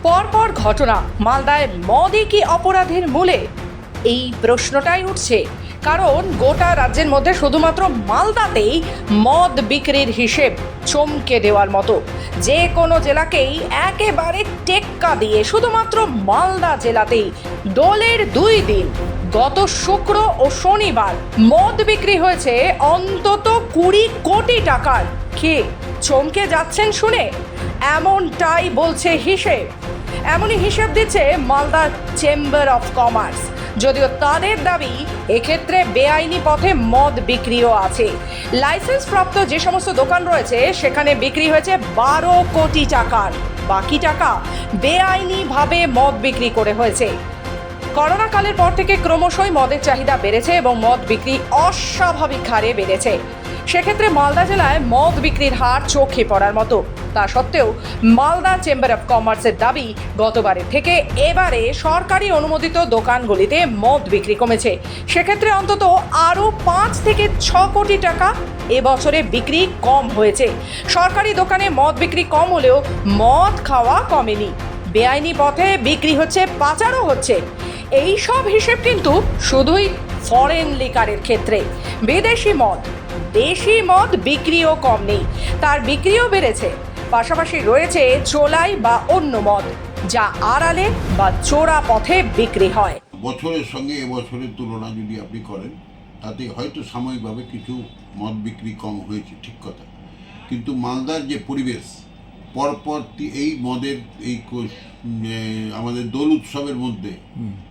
পরপর ঘটনা, মালদায় মদই কি অপরাধের মূলে? এই প্রশ্নটাই উঠছে, কারণ গোটা রাজ্যের মধ্যে শুধুমাত্র মালদাতেই মদ বিক্রির হিসেব চমকে দেওয়ার মতো। যে কোনো জেলাকেই একেবারে টেক্কা দিয়ে শুধুমাত্র মালদা জেলাতেই দোলের 2 দিন, গত শুক্র ও শনিবার মদ বিক্রি হয়েছে অন্তত 20 কোটি টাকার। কি চমকে যাচ্ছেন শুনে? এমনটাই বলছে হিসেব। এমনই হিসেব দিচ্ছে মালদা চেম্বার অফ কমার্স। যদিও তাদের দাবি এক্ষেত্রে বেআইনি পথে মদ বিক্রিও আছে। লাইসেন্স প্রাপ্ত যে সমস্ত দোকান রয়েছে সেখানে বিক্রি হয়েছে 12 কোটি টাকার। বাকি টাকা বেআইনিভাবে মদ বিক্রি করে হয়েছে। করোনা কালের পর থেকে ক্রমশই মদের চাহিদা বেড়েছে এবং মদ বিক্রি অস্বাভাবিক হারে বেড়েছে। সেক্ষেত্রে মালদা জেলায় মদ বিক্রির হার চোখে পড়ার মতো। তা সত্ত্বেও মালদা চেম্বার অফ কমার্সের দাবি, গতবারের থেকে এবারে সরকারি অনুমোদিত দোকানগুলিতে মদ বিক্রি কমেছে। সেক্ষেত্রে অন্তত আরও 5 থেকে 6 কোটি টাকা এবছরে বিক্রি কম হয়েছে। সরকারি দোকানে মদ বিক্রি কম হলেও মদ খাওয়া কমেনি। বেআইনি পথে বিক্রি হচ্ছে, পাচারও হচ্ছে। এই সব হিসেব কিন্তু শুধুই ফরেন লিকারের ক্ষেত্রে। বিদেশি মদ, দেশি মদ বিক্রিও কম নেই, তার বিক্রিও বেড়েছে। পাশাপাশি রয়েছে চোলাই বা অন্য মদ, যা আড়ালে বা চোরা পথে বিক্রি হয়। বছরের সঙ্গে এবছরের তুলনা যদি আপনি করেন, তাতে হয়তো সাময়িকভাবে কিছু মদ বিক্রি কম হয়েছে, ঠিক কথা। কিন্তু মালদার যে পরিবেশ, পরপর এই মদের এই আমাদের দোল উৎসবের মধ্যে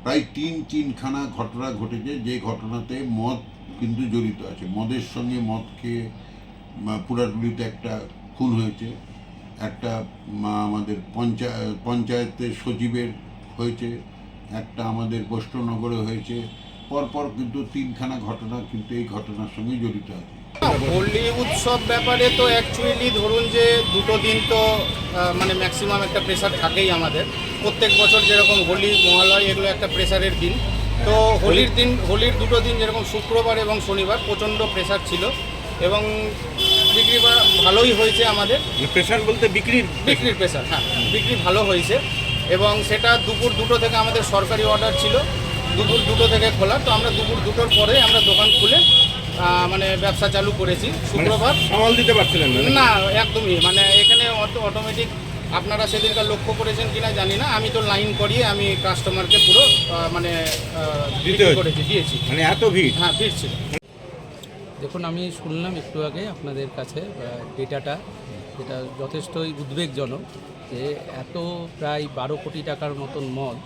প্রায় তিনখানা ঘটনা ঘটেছে, যে ঘটনাতে মদ কিন্তু জড়িত আছে। মদের সঙ্গে মদ খেয়ে পুরাটুলিতে একটা খুন হয়েছে, একটা আমাদের পঞ্চায়েতের সচিবের হয়েছে, একটা আমাদের বৈষ্ণবনগরে হয়েছে। পরপর কিন্তু 3খানা ঘটনা কিন্তু এই ঘটনার সঙ্গে জড়িত আছে। হোলি উৎসব ব্যাপারে তো অ্যাকচুয়ালি ধরুন যে 2 দিন তো মানে ম্যাক্সিমাম একটা প্রেশার থাকেই আমাদের। প্রত্যেক বছর যেরকম হোলি, মহালয়, এগুলো একটা প্রেশারের দিন। তো হোলির 2 দিন যেরকম শুক্রবার এবং শনিবার প্রচণ্ড প্রেশার ছিল এবং বিক্রি ভালোই হয়েছে আমাদের। প্রেশার বলতে বিক্রির প্রেশার, হ্যাঁ, বিক্রি ভালো হয়েছে। এবং সেটা দুপুর 2টো থেকে আমাদের সরকারি অর্ডার ছিল, দুপুর 2টো থেকে খোলা। তো আমরা দুপুর 2টোর পরে আমরা দোকান খুলে মানে ব্যবসা চালু করেছি। শুক্রবার সামাল দিতে পারছিলেন না, একদমই মানে এখানে অটোমেটিক, আপনারা সেদিনকার লক্ষ্য করেছেন কিনা জানি না, আমি তো লাইন করিয়ে আমি কাস্টমারকে পুরো মানে দিয়েছি। মানে এত ভিড়? হ্যাঁ, ভিড় ছিল। দেখুন, আমি শুনলাম একটু আগে আপনাদের কাছে ডেটাটা, যেটা যথেষ্টই উদ্বেগজনক, যে এত প্রায় 12 কোটি টাকার মতন মদ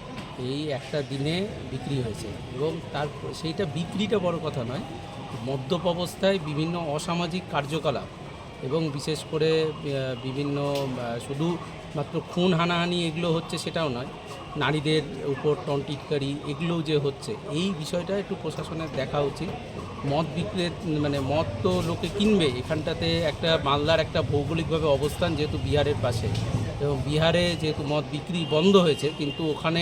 এই একটা দিনে বিক্রি হয়েছে। এবং সেইটা বিক্রিটা বড় কথা নয়, মদ্যপ অবস্থায় বিভিন্ন অসামাজিক কার্যকলাপ এবং বিশেষ করে বিভিন্ন শুধু মাত্র খুন হানাহানি এগুলো হচ্ছে সেটাও নয়, নারীদের উপর টন্টিটকারি এগুলোও যে হচ্ছে, এই বিষয়টা একটু প্রশাসনের দেখা উচিত। মদ বিক্রির মানে মদ তো লোকে কিনবে, এখানটাতে একটা মালদার একটা ভৌগোলিকভাবে অবস্থান যেহেতু বিহারের পাশে, এবং বিহারে যেহেতু মদ বিক্রি বন্ধ হয়েছে, কিন্তু ওখানে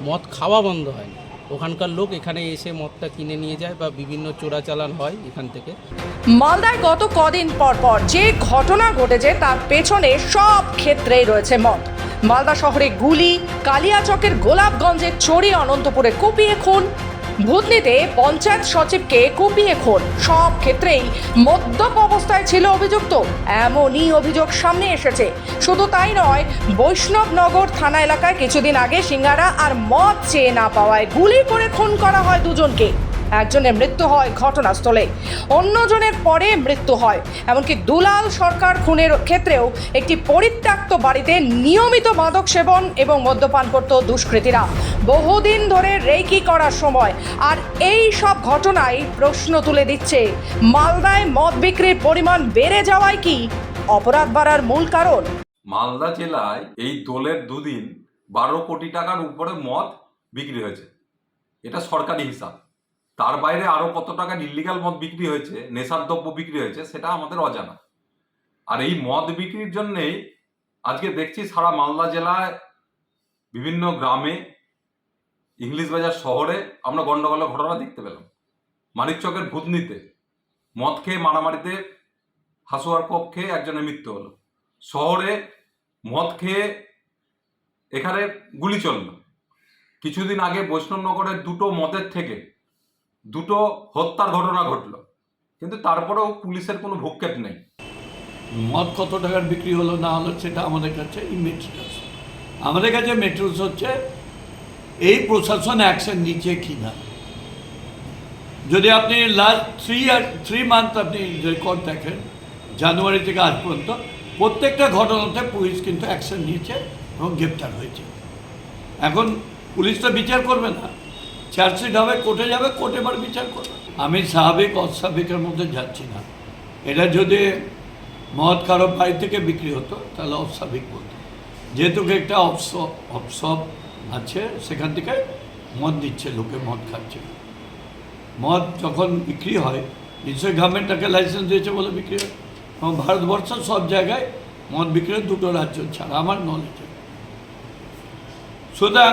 মদ খাওয়া বন্ধ হয়নি। ওখানকার লোক এখানে এসে মদটা কিনে নিয়ে যায় বা বিভিন্ন চোরাচালান হয় এখান থেকে। মালদায় গত কদিন পর যে ঘটনা ঘটেছে তার পেছনে সব ক্ষেত্রেই রয়েছে মদ। মালদা শহরে গুলি, কালিয়াচকের গোলাপগঞ্জের চোরি, অনন্তপুরে কুপিয়ে খুন, ভূতনিতে পঞ্চায়েত সচিবকে কুপিয়ে খুন, সব ক্ষেত্রেই মদ্যপ অবস্থায় ছিল অভিযুক্ত। এমনই অভিযোগ সামনে এসেছে। শুধু তাই নয়, বৈষ্ণবনগর থানা এলাকায় কিছুদিন আগে সিঙ্গারা আর মদ চেয়ে না পাওয়ায় গুলি করে খুন করা হয় 2জনকে। একজনের মৃত্যু হয় ঘটনাস্থলে, অন্যজনের পরে মৃত্যু হয়। এমনকি দুলাল সরকার খুনের ক্ষেত্রেও একটি পরিত্যক্ত বাড়িতে নিয়মিত মাদক সেবন এবং মদ্যপান করত দুষ্কৃতীরা বহুদিন ধরে রেকি করার সময়। আর এই সব ঘটনায় প্রশ্ন তুলে দিচ্ছে, মালদায় মদ বিক্রির পরিমাণ বেড়ে যাওয়ায় কি অপরাধ বাড়ার মূল কারণ? মালদা জেলায় এই দোলের 2 দিন 12 কোটি টাকার উপরে মদ বিক্রি হয়েছে, এটা সরকারি হিসাব। তার বাইরে আরো কত টাকা ইল্লিগাল মদ বিক্রি হয়েছে, নেশার দ্রব্য বিক্রি হয়েছে, সেটা আমাদের অজানা। আর এই মদ বিক্রির জন্যেই আজকে দেখছি সারা মালদা জেলায় বিভিন্ন গ্রামে, ইংলিশ বাজার শহরে আমরা গন্ডগোলের ঘটনা দেখতে পেলাম। মানিকচকের ভূতনিতে মদ খেয়ে মারামারিতে হাসুয়ার কোপ খেয়ে একজনের মৃত্যু হলো। শহরে মদ খেয়ে এখানে গুলি চলল। কিছুদিন আগে বৈষ্ণবনগরের দুটো মদের থেকে দুটো হত্যার ঘটনা ঘটলো, কিন্তু তারপরেও পুলিশের কোনো ভূক্ষেপ নেই। মদ কত টাকার বিক্রি হলো না হলো সেটা আমাদের কাছে ইমেটেরিয়ালস। আমাদের কাছে মেটেরিয়ালস হচ্ছে এই প্রশাসন অ্যাকশন নিচ্ছে কি না। যদি আপনি লাস্ট 3 মান্থ আপনি রেকর্ড দেখেন, জানুয়ারি থেকে আজ পর্যন্ত প্রত্যেকটা ঘটনাতে পুলিশ কিন্তু অ্যাকশন নিয়েছে এবং গ্রেপ্তার হয়েছে। এখন পুলিশ তো বিচার করবে না, চার্জশিট হবে, কোর্টে যাবে, কোর্টে এবার বিচার করবে। আমি স্বাভাবিক অস্বাভাবিকের মধ্যে যাচ্ছি না। এটা যদি মদ কারো বাড়ি থেকে বিক্রি হতো তাহলে অস্বাভাবিক বলতো, যেহেতু একটা অপসব আছে সেখান থেকে মদ দিচ্ছে, লোকে মদ খাচ্ছে। মদ যখন বিক্রি হয় নিশ্চয়ই গভর্নমেন্ট তাকে লাইসেন্স দিয়েছে বলে বিক্রি হয়, এবং ভারতবর্ষের সব জায়গায় মদ বিক্রি হয়, 2টো রাজ্য ছাড়া আমার নলেজে। সুতরাং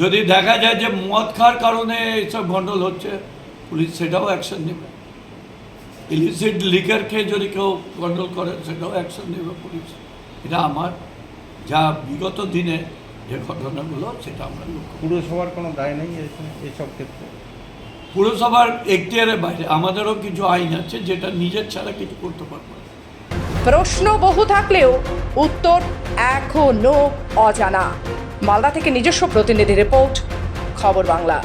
যদি দেখা যায় যে মদ খাওয়ার কারণে এইসব গন্ডল হচ্ছে, পুলিশ সেটাও অ্যাকশন নেবে। ইলিসিট লিকার খেয়ে যদি কেউ গন্ডল করে সেটাও অ্যাকশন নেবে পুলিশ। এটা আমার যা বিগত দিনে যে ঘটনাগুলো সেটা আমরা লক্ষ্য করি। পুরসভার কোনো দায় নেই এইসব ক্ষেত্রে? পুরসভার এখতিয়ারের বাইরে আমাদেরও কিছু আইন আছে যেটা নিজের ছাড়া কিছু করতে পারবো না। প্রশ্ন বহু থাকলেও উত্তর এখনো অজানা। মালদা থেকে নিজস্ব প্রতিনিধি রিপোর্ট, খবর বাংলা।